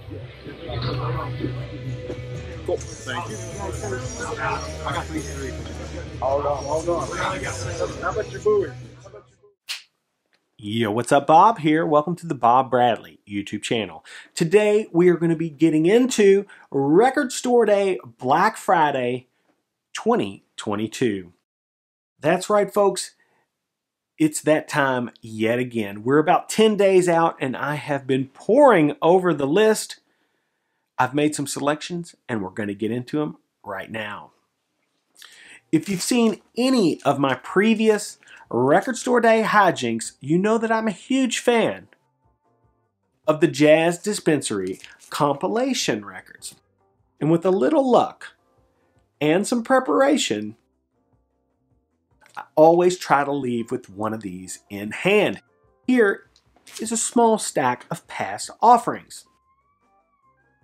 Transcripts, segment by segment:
Cool. Thank you. I got these three. Hold on. How about your buoy? Yo, what's up? Bob here. Welcome to the Bob Bradley YouTube channel. Today we are going to be getting into Record Store Day Black Friday 2022. That's right, folks. It's that time yet again. We're about 10 days out and I have been poring over the list. I've made some selections and we're going to get into them right now. If you've seen any of my previous Record Store Day hijinks, you know that I'm a huge fan of the Jazz Dispensary compilation records. And with a little luck and some preparation, I always try to leave with one of these in hand. Here is a small stack of past offerings.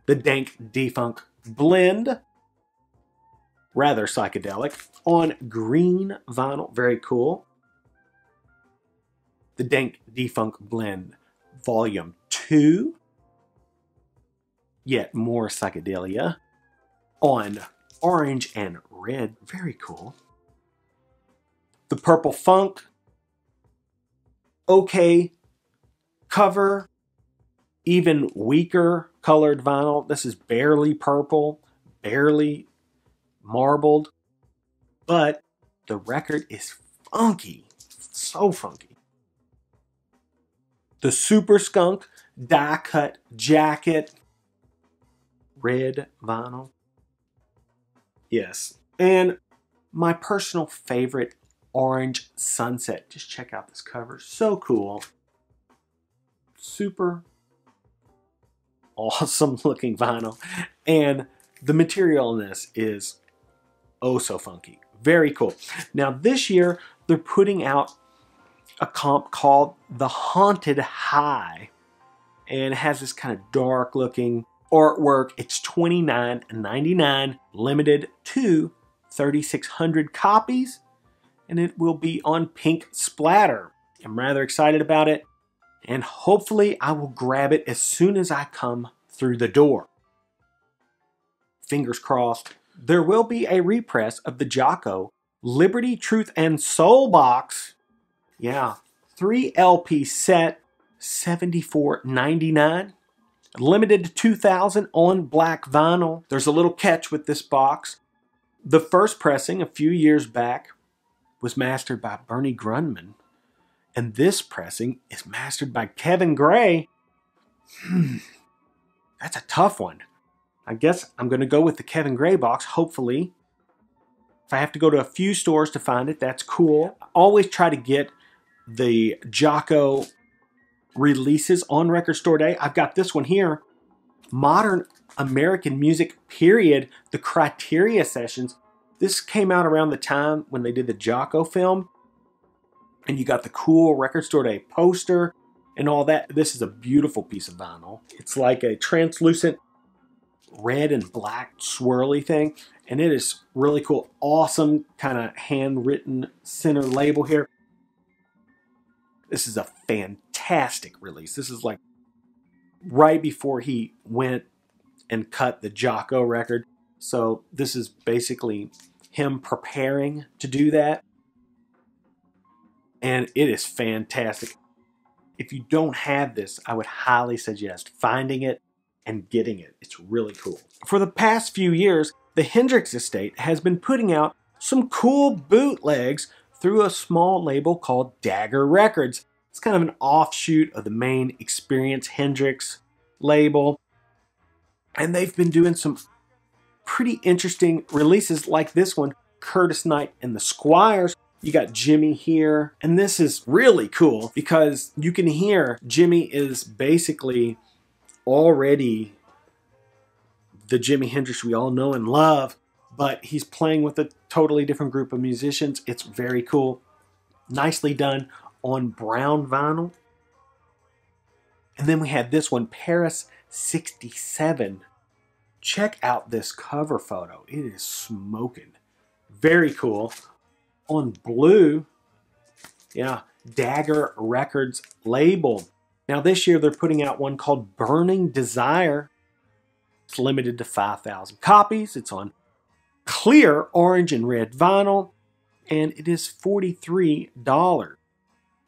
The Dank Defunk Blend, rather psychedelic, on green vinyl, very cool. The Dank Defunk Blend Volume 2, yet more psychedelia, on orange and red, very cool. The Purple Funk, okay cover, even weaker colored vinyl. This is barely purple, barely marbled, but the record is funky, so funky. The Super Skunk die cut jacket, red vinyl. Yes, and my personal favorite, Orange Sunset. Just check out this cover, so cool. Super awesome looking vinyl, and the material in this is oh so funky, very cool. Now this year they're putting out a comp called The Haunted High, and it has this kind of dark looking artwork. It's $29.99, limited to 3,600 copies, and it will be on pink splatter. I'm rather excited about it, and hopefully I will grab it as soon as I come through the door. Fingers crossed. There will be a repress of the Jocko Liberty, Truth, and Soul box. Yeah, 3 LP set, $74.99. Limited to 2,000 on black vinyl. There's a little catch with this box. The first pressing a few years back was mastered by Bernie Grundman, and this pressing is mastered by Kevin Gray. That's a tough one. I guess I'm going to go with the Kevin Gray box, hopefully. If I have to go to a few stores to find it, that's cool. I always try to get the Jocko releases on Record Store Day. I've got this one here, Modern American Music Period, the Criteria Sessions. This came out around the time when they did the Jocko film, and you got the cool Record Store Day poster and all that. This is a beautiful piece of vinyl. It's like a translucent red and black swirly thing, and it is really cool. Awesome kind of handwritten center label here. This is a fantastic release. This is like right before he went and cut the Jocko record. So this is basically him preparing to do that. And it is fantastic. If you don't have this, I would highly suggest finding it and getting it. It's really cool. For the past few years, the Hendrix estate has been putting out some cool bootlegs through a small label called Dagger Records. It's kind of an offshoot of the main Experience Hendrix label. And they've been doing some pretty interesting releases like this one, Curtis Knight and the Squires. You got Jimmy here, and this is really cool because you can hear Jimmy is basically already the Jimi Hendrix we all know and love, but he's playing with a totally different group of musicians. It's very cool. Nicely done on brown vinyl. And then we had this one, Paris 67. Check out this cover photo. It is smoking. Very cool. On blue, yeah, Dagger Records label. Now this year they're putting out one called Burning Desire. It's limited to 5,000 copies. It's on clear orange and red vinyl, and it is $43.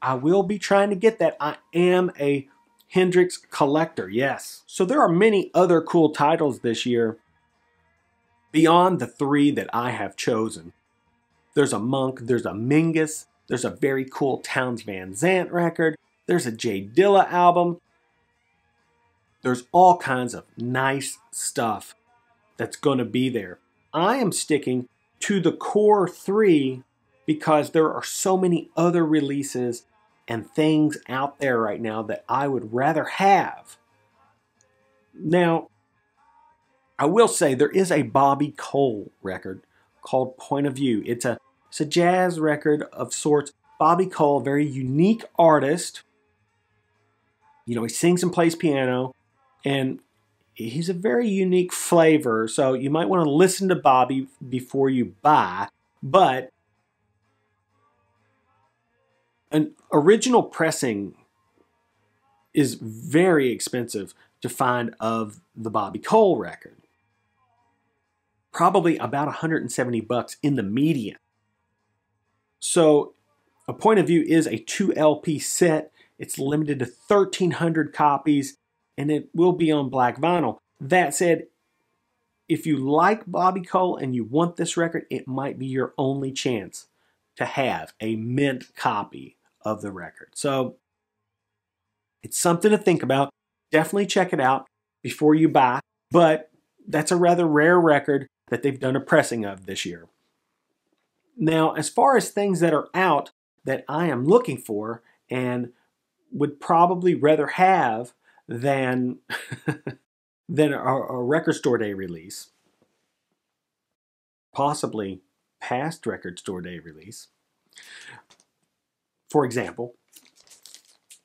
I will be trying to get that. I am a Hendrix collector, yes. So there are many other cool titles this year beyond the 3 that I have chosen. There's a Monk, there's a Mingus, there's a very cool Townes Van Zandt record, there's a Jay Dilla album. There's all kinds of nice stuff that's going to be there. I am sticking to the core 3 because there are so many other releases and things out there right now that I would rather have. Now, I will say there is a Bobby Cole record called Point of View. It's a jazz record of sorts. Bobby Cole, a very unique artist. You know, he sings and plays piano, and he's a very unique flavor. So you might want to listen to Bobby before you buy, but an original pressing is very expensive to find of the Bobby Cole record. Probably about $170 in the median. So A Point of View is a 2 LP set. It's limited to 1,300 copies, and it will be on black vinyl. That said, if you like Bobby Cole and you want this record, it might be your only chance to have a mint copy of the record. So it's something to think about. Definitely check it out before you buy, but that's a rather rare record that they've done a pressing of this year. Now, as far as things that are out that I am looking for and would probably rather have than, than a record store day release, possibly past record store day release. For example,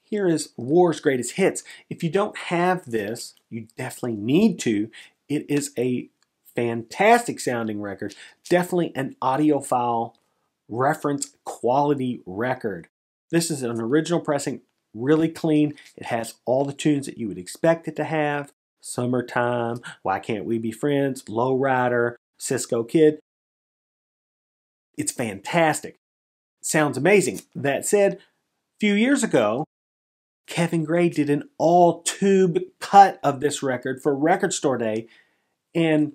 here is War's Greatest Hits. If you don't have this, you definitely need to. It is a fantastic sounding record. Definitely an audiophile reference quality record. This is an original pressing, really clean. It has all the tunes that you would expect it to have. Summertime, Why Can't We Be Friends, Lowrider, Cisco Kid. It's fantastic. Sounds amazing. That said, a few years ago, Kevin Gray did an all-tube cut of this record for Record Store Day, and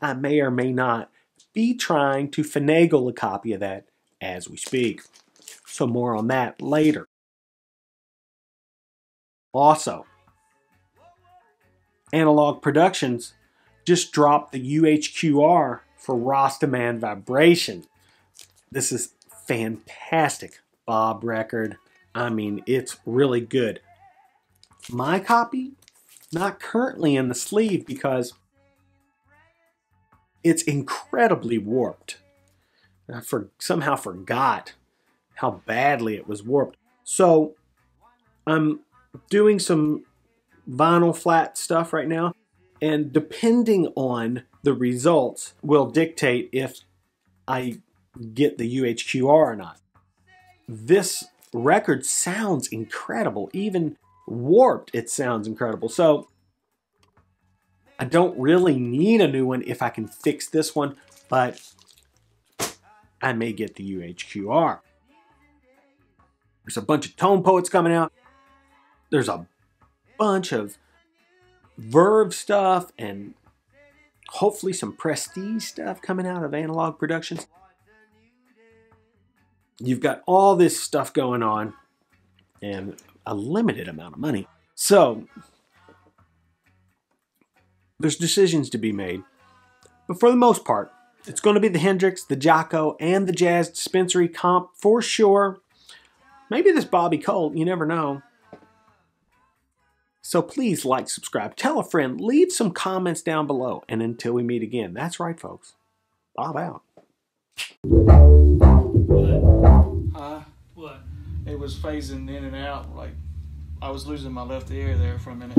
I may or may not be trying to finagle a copy of that as we speak. So more on that later. Also, Analog Productions just dropped the UHQR for Rastaman Vibration. This is fantastic Bob record. I mean, it's really good. My copy, not currently in the sleeve because it's incredibly warped. I somehow forgot how badly it was warped. So I'm doing some vinyl flat stuff right now, and depending on the results will dictate if I get the UHQR or not. This record sounds incredible. Even warped, it sounds incredible. So I don't really need a new one if I can fix this one, but I may get the UHQR. There's a bunch of Tone Poets coming out. There's a bunch of Verve stuff and hopefully some prestige stuff coming out of Analog Productions. You've got all this stuff going on and a limited amount of money. So there's decisions to be made. But for the most part, it's going to be the Hendrix, the Jocko, and the Jazz Dispensary comp for sure. Maybe this Bobby Cole, you never know. So please like, subscribe, tell a friend, leave some comments down below. And until we meet again, that's right, folks. Bob out. Huh? What? It was phasing in and out. Like, I was losing my left ear there for a minute.